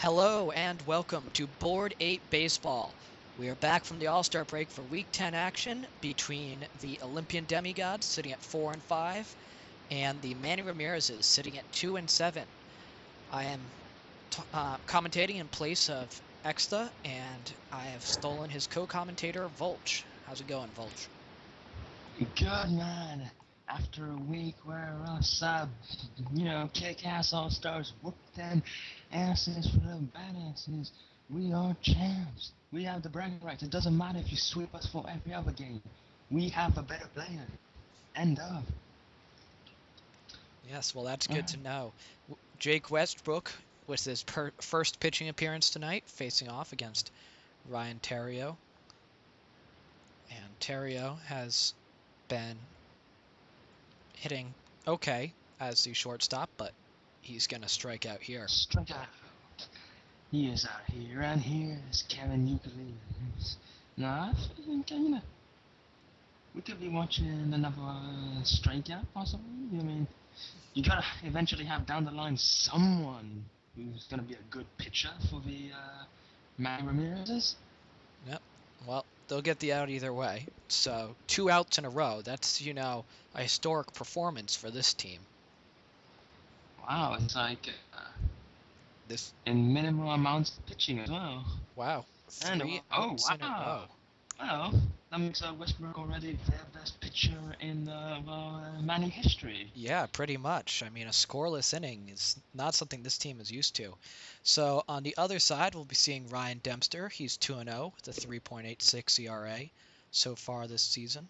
Hello and welcome to Board 8 Baseball. We are back from the All-Star break for Week 10 action between the Olympian Demigods sitting at 4 and 5 and the Manny Ramirez's sitting at 2 and 7. I am commentating in place of Exta, and I have stolen his co-commentator Volch. How's it going, Volch? Good man. After a week where us, kick-ass all-stars whooped them asses for the badasses, we are champs. We have the bragging rights. It doesn't matter if you sweep us for every other game. We have a better player. End of. Yes, well, that's good to know. Jake Westbrook with his first pitching appearance tonight, facing off against Ryan Theriot. And Theriot has been hitting okay as the shortstop, but he's going to strike out here. Strike out. He is out here, and here's Kevin Euclid. Now, I think, we could be watching another strikeout, possibly. I mean, you gotta eventually have down the line someone who's gonna be a good pitcher for the Manny Ramirez's. Yep. Well, they'll get the out either way. So 2 outs in a row. That's, a historic performance for this team. Wow, it's like This. in minimal amounts of pitching as well. Wow. And 3 outs in a row. Well, that makes Westbrook already their best pitcher in Manny history. Yeah, pretty much. I mean, a scoreless inning is not something this team is used to. So on the other side, we'll be seeing Ryan Dempster. He's 2-0 with a 3.86 ERA so far this season.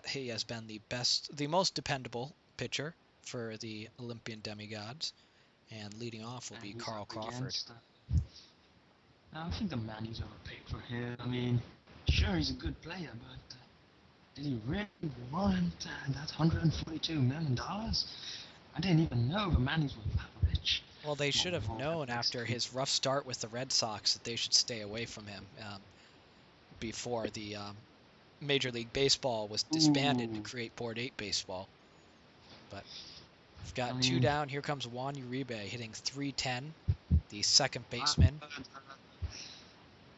He has been the most dependable pitcher for the Olympian Demigods. And leading off will be Carl Crawford. I think the Manny's overpaid for him. I mean, sure, he's a good player, but did he really want that $142 million? I didn't even know the Manny's were that rich. Well, they should have known after his rough start with the Red Sox that they should stay away from him before the Major League Baseball was disbanded to create Board 8 Baseball. But we've got two down. Here comes Juan Uribe hitting .310, the second baseman.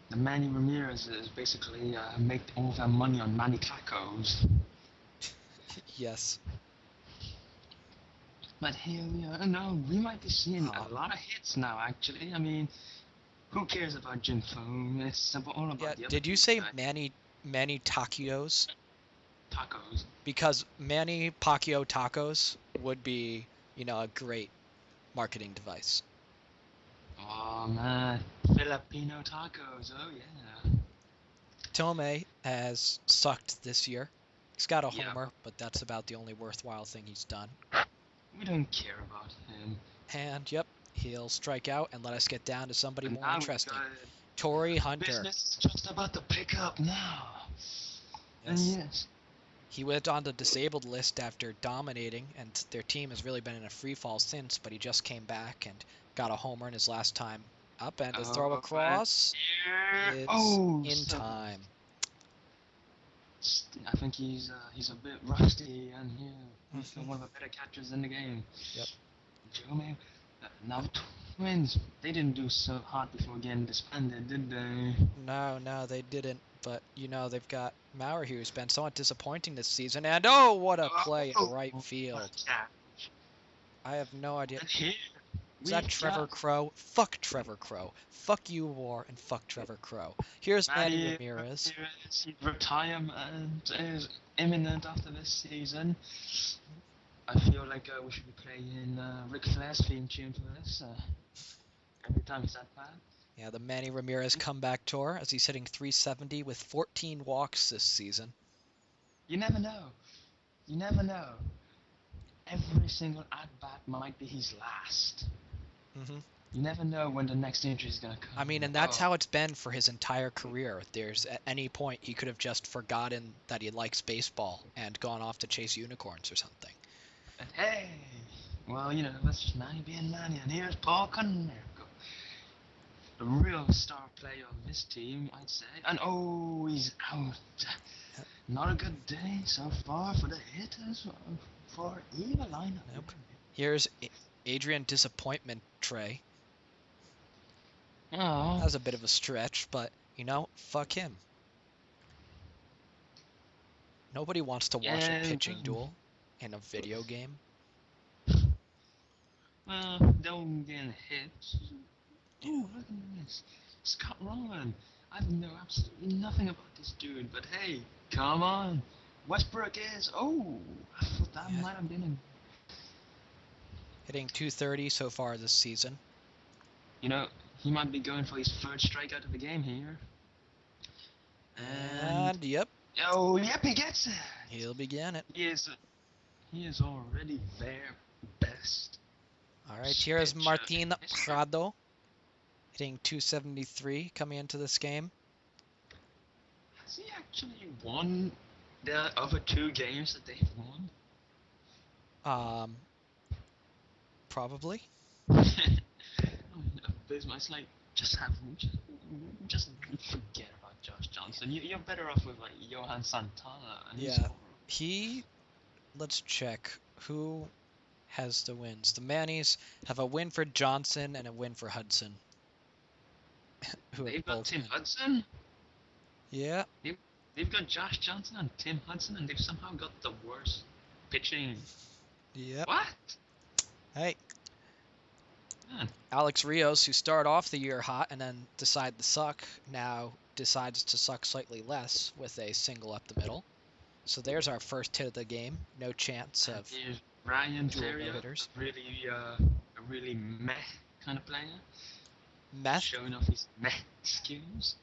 The Manny Ramirez is basically make all their money on Manny tacos. Yes. But here we are. No, we might be seeing a lot of hits now, actually. I mean, who cares about Jim Thome? It's all about the other Did you say Manny Taquios? Tacos. Because Manny Pacquiao tacos would be, a great marketing device. Oh man, Filipino tacos, oh yeah. Thome has sucked this year. He's got a homer, but that's about the only worthwhile thing he's done. We don't care about him. And, yep, he'll strike out and let us get down to somebody more interesting. Torii Hunter. Business is just about to pick up now. Yes. And yes. He went on the disabled list after dominating, and their team has really been in a free fall since, but he just came back and got a homer in his last time up, and the throw across is in time. I think he's a bit rusty, and he's one of the better catchers in the game. Yep. Now Twins, they didn't do so hot before getting disbanded, did they? No, they didn't. But, they've got Maurer here, who's been somewhat disappointing this season. And, oh, what a play in right field. I have no idea. Is that Trevor Crow? Fuck Trevor Crow. Fuck you, War, and fuck Trevor Crow. Here's Manny Ramirez. His retirement is imminent after this season. I feel like we should be playing Ric Flair's theme tune for this. Every time it's that bad. Yeah, the Manny Ramirez comeback tour as he's hitting .370 with 14 walks this season. You never know. You never know. Every single at-bat might be his last. You never know when the next injury is going to come. I mean, and that's how it's been for his entire career. At any point, he could have just forgotten that he likes baseball and gone off to chase unicorns or something. And hey, well, that's just Manny being Manny. And here's Paul Konerko, the real star player of this team, I'd say. And he's out. Not a good day so far for the hitters, for either lineup. Nope. Here's Adrian Disappointment Trey. That Oh, was a bit of a stretch, but, you know, fuck him. Nobody wants to watch a yeah. pitching duel in a video game. Well, don't get hit. Yeah. Ooh, look at this. Scott Rowland. I know absolutely nothing about this dude, but hey, come on. Westbrook is. Oh, I thought that Yeah. might have been a. Hitting 230 so far this season. You know, he might be going for his third strikeout of the game here. And. And, yep, Oh, yep, he gets it. he'll begin it. He is. He is already their best All right, here's pitcher Martin in history. Prado, hitting 273 coming into this game. Has he actually won the other two games that they've won? Probably. I mean, it's like just forget about Josh Johnson. You're better off with like Johan Santana. And he's Yeah. horrible. Let's check who has the wins. The Mannies have a win for Johnson and a win for Hudson. Who have They've got both Tim won. Hudson. Yeah, They've got Josh Johnson and Tim Hudson, and they've somehow got the worst pitching. yep. What? Hey, Man, Alex Rios, who started off the year hot and then decided to suck, now decides to suck slightly less with a single up the middle. So there's our first hit of the game. No chance of here's Ryan dual Ferrier, no-hitters. a really meh kind of player, Meth. showing off his meh skills.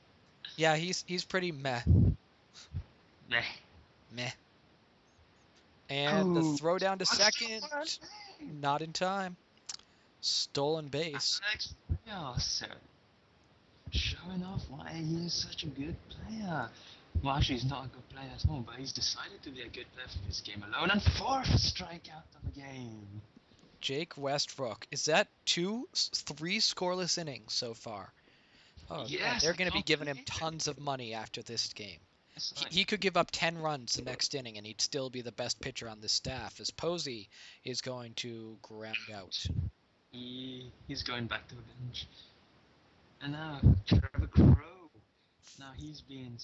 Yeah, he's pretty meh. Meh. Meh. And the Oh, throw down to what's second, the not in time. Stolen base. Alex Rios, showing off why he is such a good player. Well, actually, he's not a good player at all, but he's decided to be a good player for this game alone. And fourth strikeout of the game. Jake Westbrook. Is that three scoreless innings so far? Oh, man, Yes, they're I going to be can't giving him believe tons of money after this game. It's He, like, he could give up 10 runs the next inning and he'd still be the best pitcher on this staff, as Posey is going to ground out. he's going back to the bench. And now Trevor Crow. Now he's been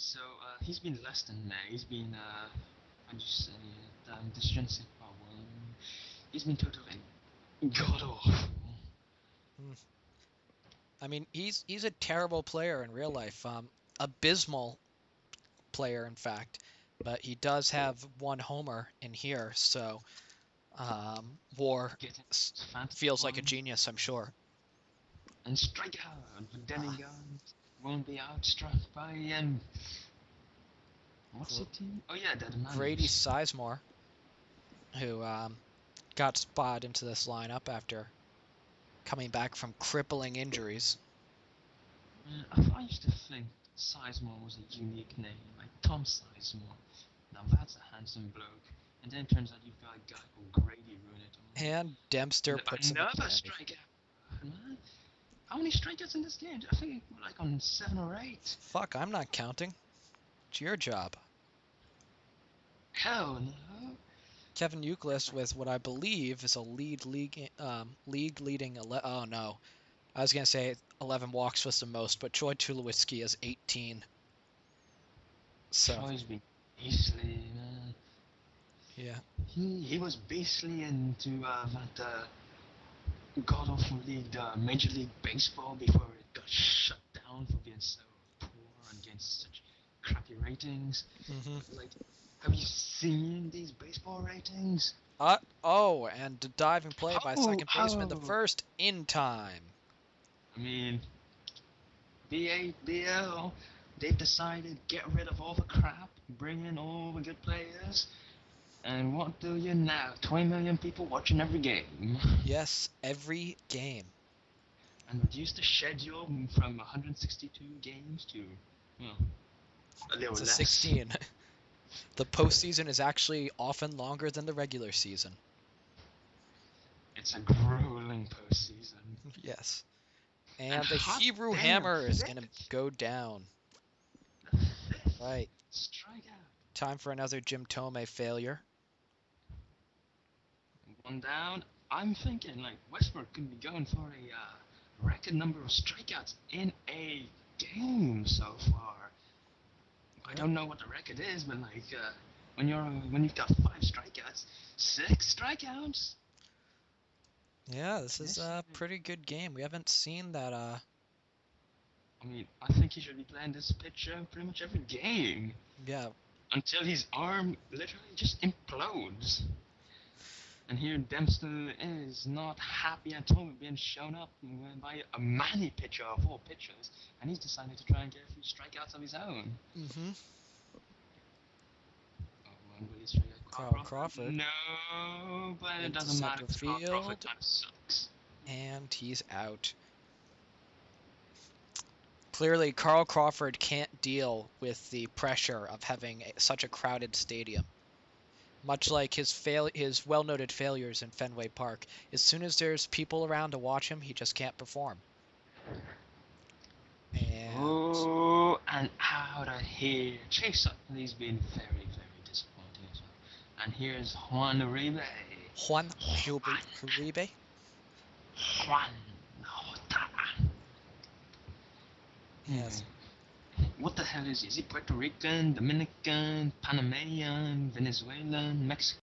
less than meh. He's been how do you say it? This shouldn't say power. He's been totally god awful. I mean, he's a terrible player in real life. Abysmal player, in fact. But he does have one homer in here, so War Getting feels like a genius, I'm sure. And strikeout, but then again, won't be outstruck by what's the team? Oh yeah, that man. Grady Sizemore, who got spotted into this lineup after coming back from crippling injuries. I used to think Sizemore was a unique name, like Tom Sizemore. Now that's a handsome bloke. And then it turns out you've got a guy called Grady ruin it all. And Dempster puts him in Another the strikeout. Man, how many strikeouts in this game? I think we're like on 7 or 8. Fuck, I'm not counting. It's your job. Hell no. Kevin Youkilis with what I believe is a league leading. Oh no, I was gonna say 11 walks was the most, but Troy Tulowitzki has 18. So Troy's been beastly, man. yeah, He was beastly into that god awful league, Major League Baseball, before it got shut down for being so poor and getting such crappy ratings. Like, have you seen these baseball ratings? Oh, and a diving play by second baseman, the Oh. first in time. I mean, B8, BL, they've decided get rid of all the crap, bring in all the good players, and what do you now? 20 million people watching every game. Yes, every game. And reduce the schedule from 162 games to, well, a little It's a less. 16. The postseason is actually often longer than the regular season. It's a grueling postseason. Yes. And And the hot Hebrew damn, Hammer is going to fifth. go down. The fifth Right. strikeout. Time for another Jim Thome failure. One down. I'm thinking like Westbrook could be going for record number of strikeouts in a game so far. I don't know what the record is, but like when you've got 5 strikeouts, 6 strikeouts. Yeah, this is This, a pretty good game. We haven't seen that. I mean, I think he should be playing this pitcher pretty much every game Yeah, until his arm literally just implodes. And here Dempster is not happy at all with being shown up by a many pitcher of all pitchers, and he's decided to try and get a few strikeouts of his own. mm-hmm. Oh, one really strike out Carl Crawford. No, but it Into doesn't matter. center 'Cause Carl Crawford field. kind of sucks. And he's out. Clearly, Carl Crawford can't deal with the pressure of having such a crowded stadium. Much like his well-noted failures in Fenway Park, as soon as there's people around to watch him, he just can't perform. And Oh, and out of here. Chase Utley's been very, very disappointing as well. And here's Juan Uribe. Juan Uribe. Juan Jota. Yes. What the hell is he? Is he Puerto Rican, Dominican, Panamanian, Venezuelan, Mexican?